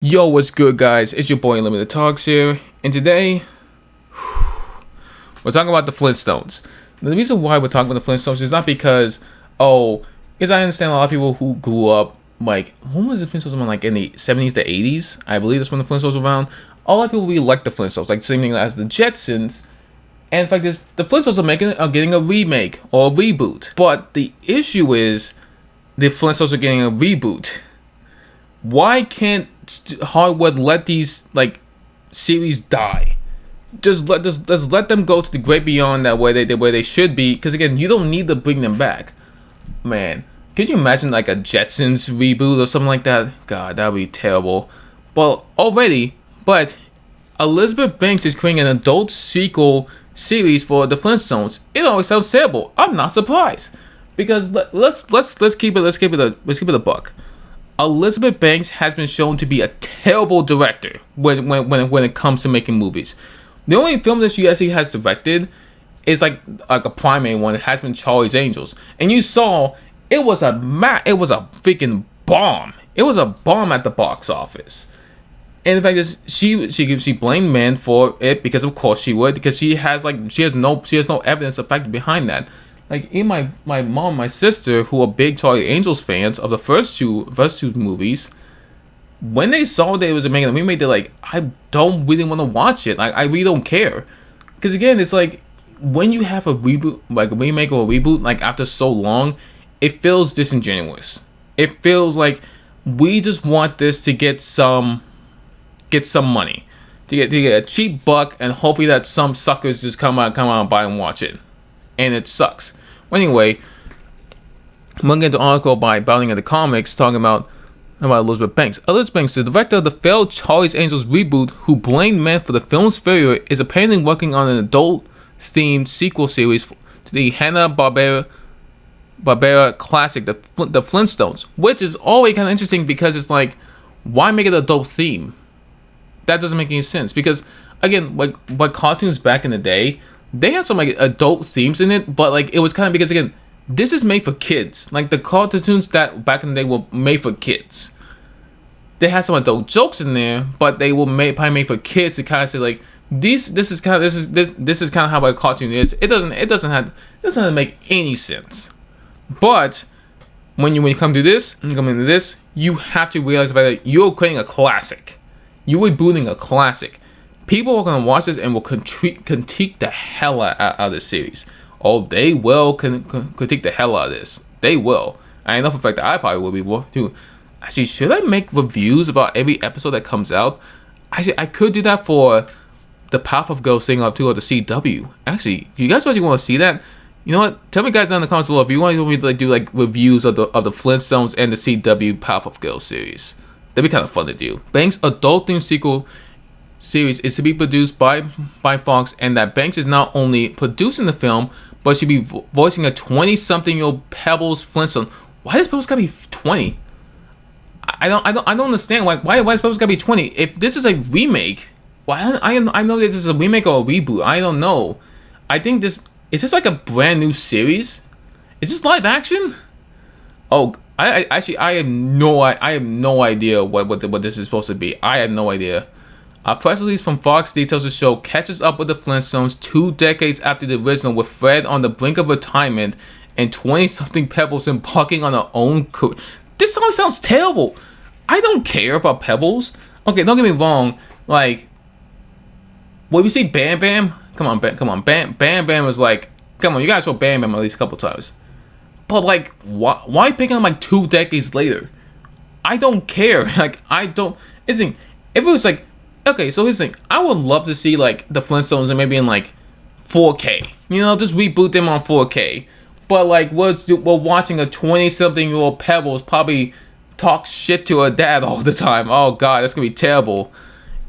Yo, what's good, guys? It's your boy Limited Talks here, and today we're talking about the Flintstones. The reason why we're talking about the Flintstones is not because, because I understand a lot of people who grew up like when was the Flintstones around? Like in the 70s to 80s, I believe that's when the Flintstones were around. A lot of people really like the Flintstones, like same thing as the Jetsons. And in fact, the Flintstones are getting a remake or a reboot. But the issue is, the Flintstones are getting a reboot. Why can't Hollywood let these series die? Just let them go to the great beyond that where they should be. Because again, you don't need to bring them back, man. Could you imagine like a Jetsons reboot or something like that? God, that'd be terrible. But Elizabeth Banks is creating an adult sequel series for the Flintstones. It always sounds terrible. I'm not surprised because let's keep it a buck. Elizabeth Banks has been shown to be a terrible director when it comes to making movies. The only film that she actually has directed is like a primary one. It has been Charlie's Angels, and you saw it was a freaking bomb. It was a bomb at the box office. And in fact, she blamed men for it because of course she would, because she has no evidence of fact behind that. Like in my mom, my sister, who are big Charlie Angels fans of the first two movies, when they saw that it was making a remake, they're like, I don't really want to watch it. I really don't care, because again, it's like when you have a reboot, like a remake or a reboot, like after so long, it feels disingenuous. It feels like we just want this to get some money, to get a cheap buck, and hopefully that some suckers just come out and buy and watch it, and it sucks. Well, anyway, I'm gonna get into an article by Bounding at the Comics talking about Elizabeth Banks. Elizabeth Banks, the director of the failed Charlie's Angels reboot, who blamed men for the film's failure, is apparently working on an adult-themed sequel series to the Hanna-Barbera classic, the Flintstones, which is always kind of interesting because it's like, why make it an adult theme? That doesn't make any sense, because again, like cartoons back in the day, they had some like adult themes in it, but like it was kind of because again, this is made for kids. Like the cartoons that back in the day were made for kids, they had some adult jokes in there, but they were probably made for kids to kind of say like this is kind of how a cartoon is. It doesn't make any sense. But when you come into this, you have to realize that you're creating a classic. You're rebooting a classic. People are going to watch this and will critique the hell out of this series. Oh, they will critique the hell out of this. They will. I know for a fact that I probably will be too. Actually, should I make reviews about every episode that comes out? Actually, I could do that for the Powerpuff Girls thing of the CW. Actually, you guys actually want to see that? You know what? Tell me guys down in the comments below if you want me to do like reviews of the Flintstones and the CW Powerpuff Girls series. That'd be kind of fun to do. Banks' adult-themed sequel series is to be produced by Fox, and that Banks is not only producing the film, but she'll be voicing a 20-something-year-old Pebbles Flintstone. Why does Pebbles gotta be 20? I don't understand. Like why is Pebbles gotta be 20? If this is a remake, I know that this is a remake or a reboot. I don't know. I think this is this like a brand new series. Is this live action? Oh, I have no idea what this is supposed to be. I have no idea. A press release from Fox details the show catches up with the Flintstones 2 decades after the original, with Fred on the brink of retirement and 20-something Pebbles embarking on her own career. This song sounds terrible. I don't care about Pebbles. Okay, don't get me wrong. Like, when we see Bam Bam, come on, Bam Bam was like, come on, you guys saw Bam Bam at least a couple times. But like, why pick him like 2 decades later? I don't care. Like, I don't. If it was like, okay, so here's the thing. I would love to see like the Flintstones and maybe in like 4K. You know, just reboot them on 4K. But like, we're watching a 20-something-year-old Pebbles probably talk shit to her dad all the time. Oh god, that's gonna be terrible.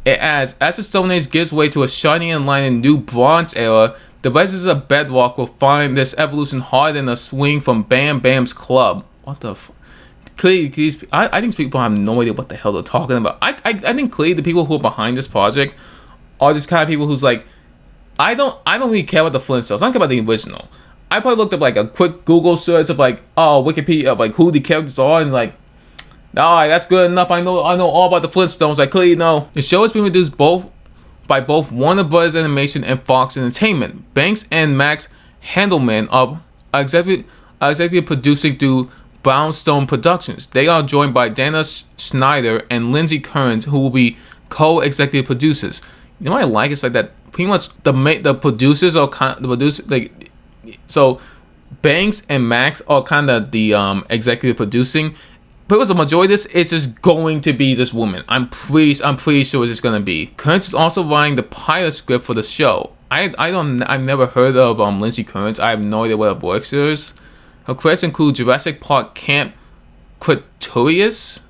It adds, as the Stone Age gives way to a shining and enlightened new Bronze era, the residents of Bedrock will find this evolution hard in a swing from Bam Bam's club. What the f... Clearly, I think people have no idea what the hell they're talking about. I think clearly the people who are behind this project are just kind of people who's like, I don't really care about the Flintstones. I don't care about the original. I probably looked up like a quick Google search of like, Wikipedia of like who the characters are, and like, Alright, that's good enough. I know all about the Flintstones. I clearly know. The show has been produced by both Warner Bros. Animation and Fox Entertainment. Banks and Max Handelman are executive producing through Brownstone Productions. They are joined by Dana Schneider and Lindsay Kearns, who will be co-executive producers. You know what I like is like that pretty much the producers are kind of the producers like so Banks and Max are kind of the executive producing. But the majority of this, it's just going to be this woman. I'm pretty sure it's just gonna be. Kearns is also writing the pilot script for the show. I've never heard of Lindsay Kearns. I have no idea what her work is. Her credits include Jurassic Park Camp Cretaceous.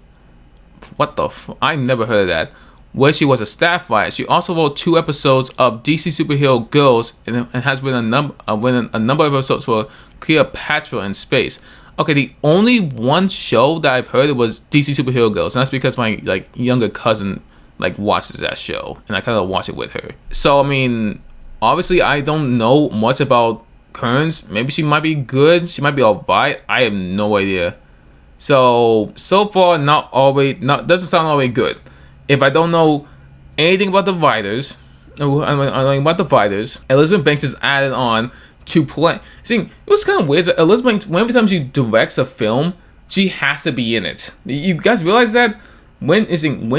What the I never heard of that. Where she was a staff writer. She also wrote 2 episodes of DC Superhero Girls and has written a number of episodes for Cleopatra in Space. Okay, the only one show that I've heard was DC Superhero Girls, and that's because my younger cousin watches that show, and I kind of watch it with her. So I mean, obviously I don't know much about Kearns. Maybe she might be good. She might be alright. I have no idea. So far, doesn't sound all the way good. If I don't know anything about the writers, Elizabeth Banks is added on to play. See, it was kind of weird. Elizabeth, whenever time she directs a film, she has to be in it. You guys realize that when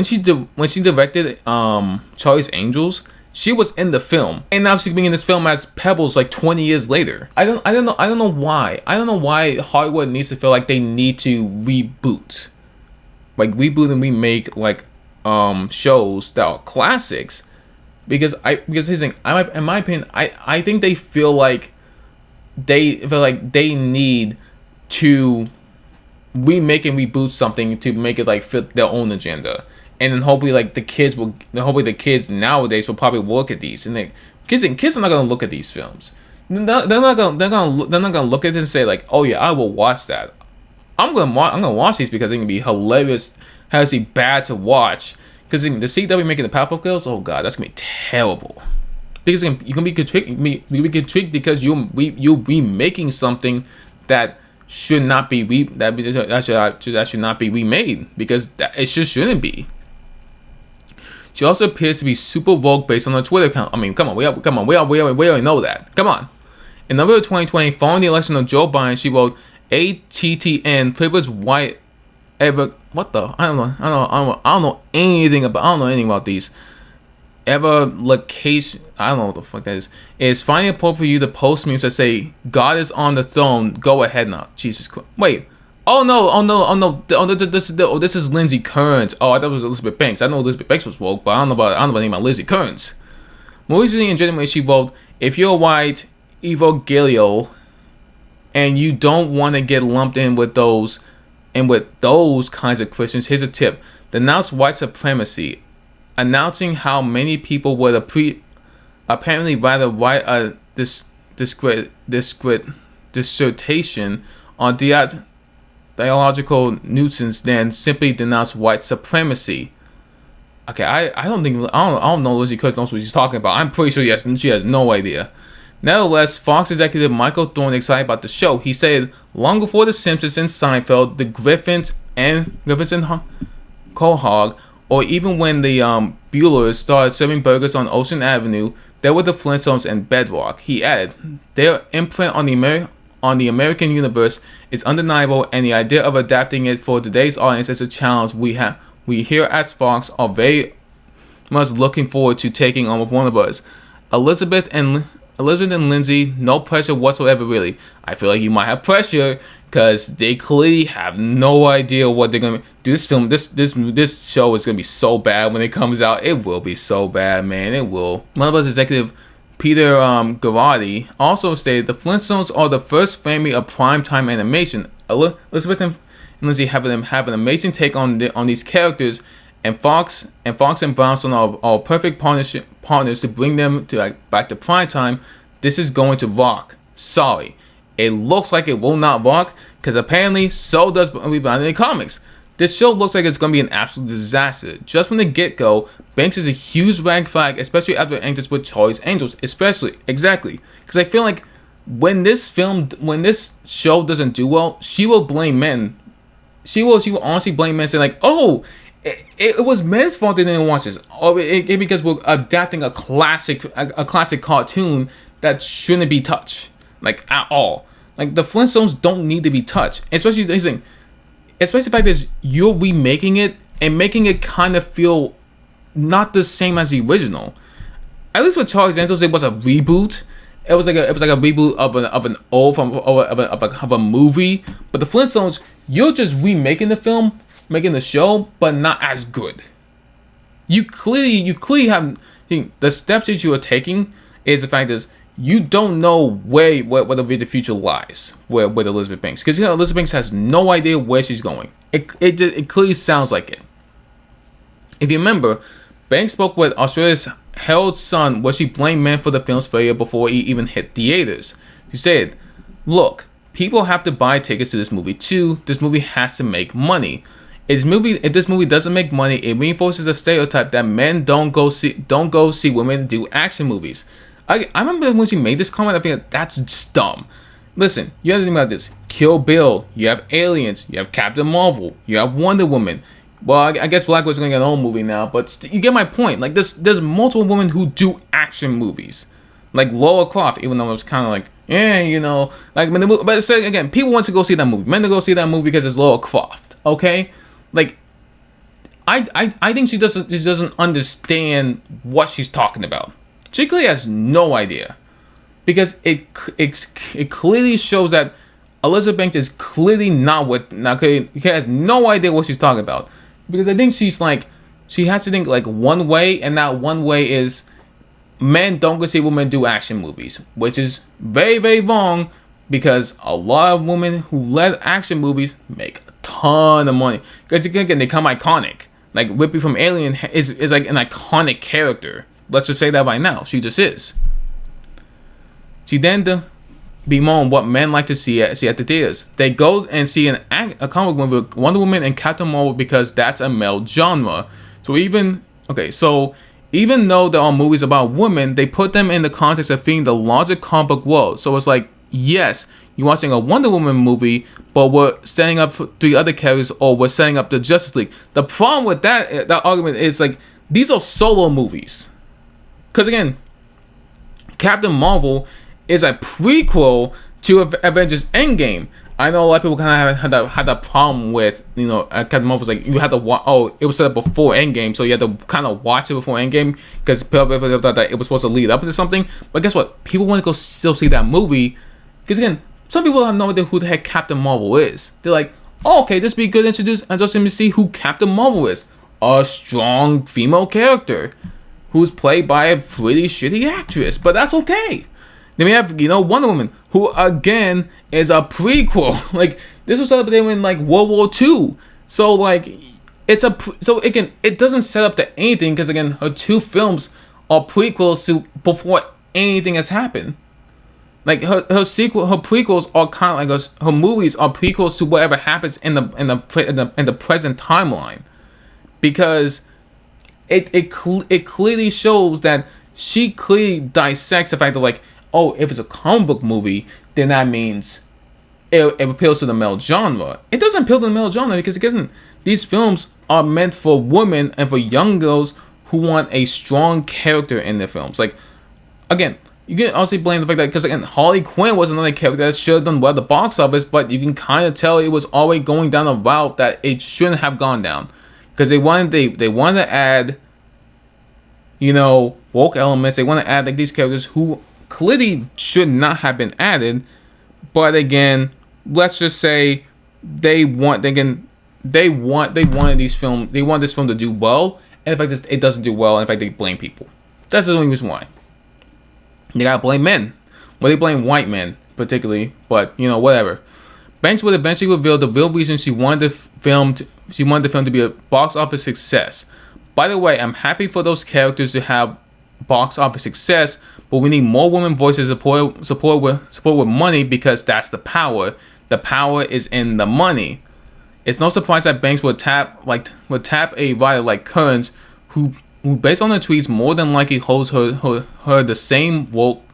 she directed Charlie's Angels, she was in the film, and now she's being in this film as Pebbles 20 years later. I don't know why. I don't know why Hollywood needs to feel like they need to reboot and remake shows that are classics. Because here's the thing, in my opinion, I think they feel like they need to remake and reboot something to make it fit their own agenda, and then hopefully the kids nowadays will probably look at these, and kids are not gonna look at these films. They're not gonna look at it and say oh yeah, I will watch that. I'm gonna watch these because they're gonna be hilarious, hilariously bad to watch. Because the CW making the Powerpuff Girls, oh god, that's gonna be terrible. Because you can be intrigued because you're remaking something that should not be that should not be remade, because it just shouldn't be. She also appears to be super woke based on her Twitter account. I mean, come on, we already know that. Come on. In November 2020, following the election of Joe Biden, she wrote ATTN favors white. What the? I don't know anything about these. Location. I don't know what the fuck that is. It's finding a point for you to post memes that say God is on the throne. Go ahead now. Jesus Christ. Wait. Oh no. This is Lindsay Kearns. Oh, I thought it was Elizabeth Banks. I know Elizabeth Banks was woke, but I don't know anything about Lindsay Kearns. More recently, in January, she wrote, "If you're white, evangelical, and you don't want to get lumped in with those." And with those kinds of Christians, here's a tip: denounce white supremacy, announcing how many people would apparently rather write a dissertation on theological nuisance than simply denounce white supremacy. Okay, I don't know Lizzie Curtis knows what she's talking about. I'm pretty sure she has no idea. Nevertheless, Fox executive Michael Thorne is excited about the show. He said, long before The Simpsons and Seinfeld, the Griffins and Quahog, or even when the Buellers started serving burgers on Ocean Avenue, there were the Flintstones and Bedrock. He added, their imprint on the American universe is undeniable, and the idea of adapting it for today's audience is a challenge we here at Fox are very much looking forward to taking on with Warner Bros. Elizabeth and Lindsay, no pressure whatsoever, really. I feel like you might have pressure because they clearly have no idea what they're gonna do. This show is gonna be so bad when it comes out. It will be so bad, man. It will. One of us executive Peter Garrotti also stated the Flintstones are the first family of primetime animation. Elizabeth and Lindsay have an amazing take on these characters, and Fox and Brownstone are perfect partners to bring them to back to prime time. This is going to rock. Sorry, it looks like it will not rock because apparently so does Reboot in the comics. This show looks like it's going to be an absolute disaster. Just from the get-go, Banks is a huge red flag, especially after it enters with Charlie's Angels. Exactly, because I feel like when this show doesn't do well, she will blame men she will honestly blame men, saying like, oh, it was men's fault they didn't watch this, or it because we're adapting a classic cartoon that shouldn't be touched like at all. Like the Flintstones don't need to be touched, especially especially the fact is you're remaking it and making it kind of feel not the same as the original. At least with Charlie's Angels, it was a reboot. It was like a reboot of a movie. But the Flintstones, you're just remaking the film, making the show, but not as good. You clearly have the steps that you are taking is the fact is you don't know where the future lies with Elizabeth Banks, because Elizabeth Banks has no idea where she's going. It clearly sounds like it. If you remember, Banks spoke with Australia's Herald Sun, where she blamed men for the film's failure before it even hit theaters. She said, "Look, people have to buy tickets to this movie too. This movie has to make money. If this movie doesn't make money, it reinforces a stereotype that men don't go see women do action movies." I remember when she made this comment, I think that's just dumb. Listen, you have to think about this. Kill Bill, you have Aliens, you have Captain Marvel, you have Wonder Woman. Well, I guess Black Widow's gonna get her own movie now, but you get my point. Like, there's multiple women who do action movies, like Laura Croft. Even though it was kind of like, like when the movie, but again, people want to go see that movie. Men to go see that movie because it's Laura Croft. Okay, like, I think she doesn't understand what she's talking about. She clearly has no idea, because it clearly shows that Elizabeth Banks is clearly she has no idea what she's talking about. Because I think she has to think like one way, and that one way is men don't go see women do action movies, which is very, very wrong, because a lot of women who led action movies make a ton of money. Because again, they become iconic. Like Ripley from Alien is like an iconic character. Let's just say that right now. She just is. She then bemoan what men like to see at the theaters. They go and see a comic movie with Wonder Woman and Captain Marvel because that's a male genre. So even though there are movies about women, they put them in the context of feeding the larger comic book world. So it's like, yes, you're watching a Wonder Woman movie, but we're setting up 3 other characters, or we're setting up the Justice League. The problem with that argument is like, these are solo movies. Because again, Captain Marvel is a prequel to Avengers Endgame. I know a lot of people kind of had that problem with, Captain Marvel's like, you had to watch, it was set up before Endgame, so you had to kind of watch it before Endgame, because it was supposed to lead up into something. But guess what? People want to go still see that movie, because again, some people have no idea who the heck Captain Marvel is. They're like, oh, okay, this would be good to introduce and just to see who Captain Marvel is. A strong female character who's played by a pretty shitty actress, but that's okay. Then we have, Wonder Woman, who again is a prequel. Like, this was set up in like World War II. So like, so again, it doesn't set up to anything, because again, her 2 films are prequels to before anything has happened. Like her prequels are kind of like her movies are prequels to whatever happens in the present timeline, because it clearly shows that she clearly dissects the fact that like, oh, if it's a comic book movie, then that means it appeals to the male genre. It doesn't appeal to the male genre, because these films are meant for women and for young girls who want a strong character in their films. Like, again, you can also blame the fact that, because again, Harley Quinn was another character that should have done well at the box office, but you can kind of tell it was always going down a route that it shouldn't have gone down, because they wanted to add, woke elements. They want to add like these characters who clearly should not have been added. But again, let's just say they want this film to do well, and in fact it doesn't do well, and in fact they blame people. That's the only reason why. They gotta blame men. Well, they blame white men particularly, but whatever. Banks would eventually reveal the real reason she wanted the film to be a box office success. By the way, I'm happy for those characters to have box office success, but we need more women voices support with money, because that's the power. The power is in the money. It's no surprise that Banks would tap a writer like Kearns, who based on her tweets more than likely holds her the same worldview.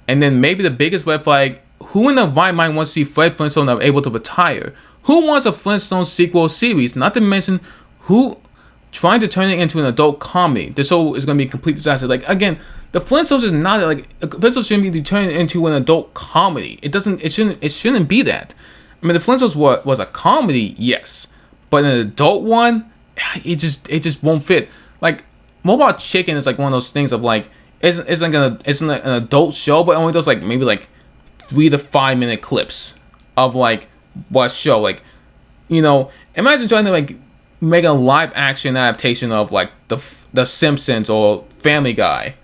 And then maybe the biggest red flag who in the right mind wants to see Fred Flintstone able to retire? Who wants a Flintstone sequel series? Not to mention who trying to turn it into an adult comedy. This show is going to be a complete disaster. Like, again, the Flintstones is not like Flintstones shouldn't be turned into an adult comedy. It shouldn't be that. I mean, the Flintstones was a comedy, yes, but an adult one, it just won't fit. Like, Robot Chicken is like one of those things of like it's like an adult show, but only does like maybe like 3 to 5 minute clips of like what show. Like, you know, imagine trying to like make a live action adaptation of like the Simpsons or Family Guy.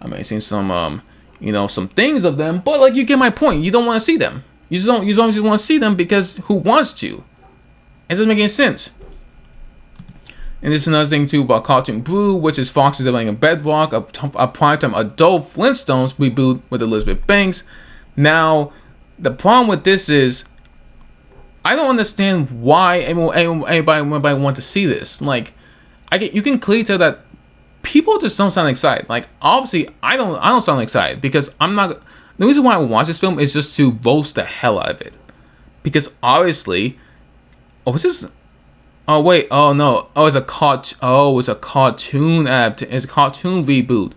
I mean, I've seen some you know, some things of them, but like, you get my point. You don't want to see them. You don't just want to see them because who wants to? It doesn't make any sense. And this is another thing too about Cartoon Brew, which is Fox's developing a Bedrock, a primetime adult Flintstones reboot with Elizabeth Banks. Now, the problem with this is, I don't understand why anybody want to see this. Like, you can clearly tell that people just don't sound excited. Like, obviously, I don't sound excited because I'm not. The reason why I watch this film is just to roast the hell out of it, because obviously, oh, is this? Oh wait, oh no, oh it's a cartoon it's a cartoon reboot.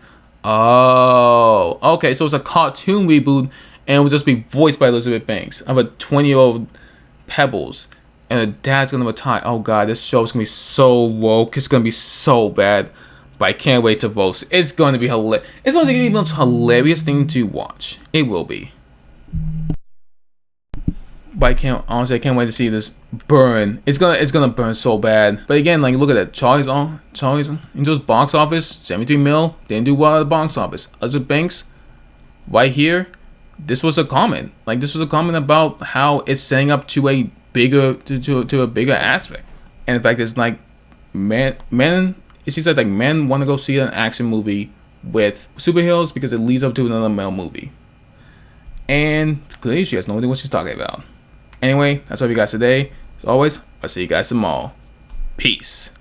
Oh, okay, so it's a cartoon reboot, and it will just be voiced by Elizabeth Banks of a 20-year-old Pebbles, and her dad's gonna retire. Oh god, this show is gonna be so woke. It's gonna be so bad, but I can't wait to roast. It's going to be hilarious. It's going to be the most hilarious thing to watch. It will be. But I can't wait to see this burn. It's gonna burn so bad. But again, like, look at that. Charlie's Angels box office, 73 mil. Didn't do well at the box office. Elizabeth Banks, right here. This was a comment. Like, this was a comment about how it's setting up to a bigger to a bigger aspect. And in fact, it's like she said like men want to go see an action movie with superheroes because it leads up to another male movie. And clearly she has no idea what she's talking about. Anyway, that's all we got today. As always, I'll see you guys tomorrow. Peace.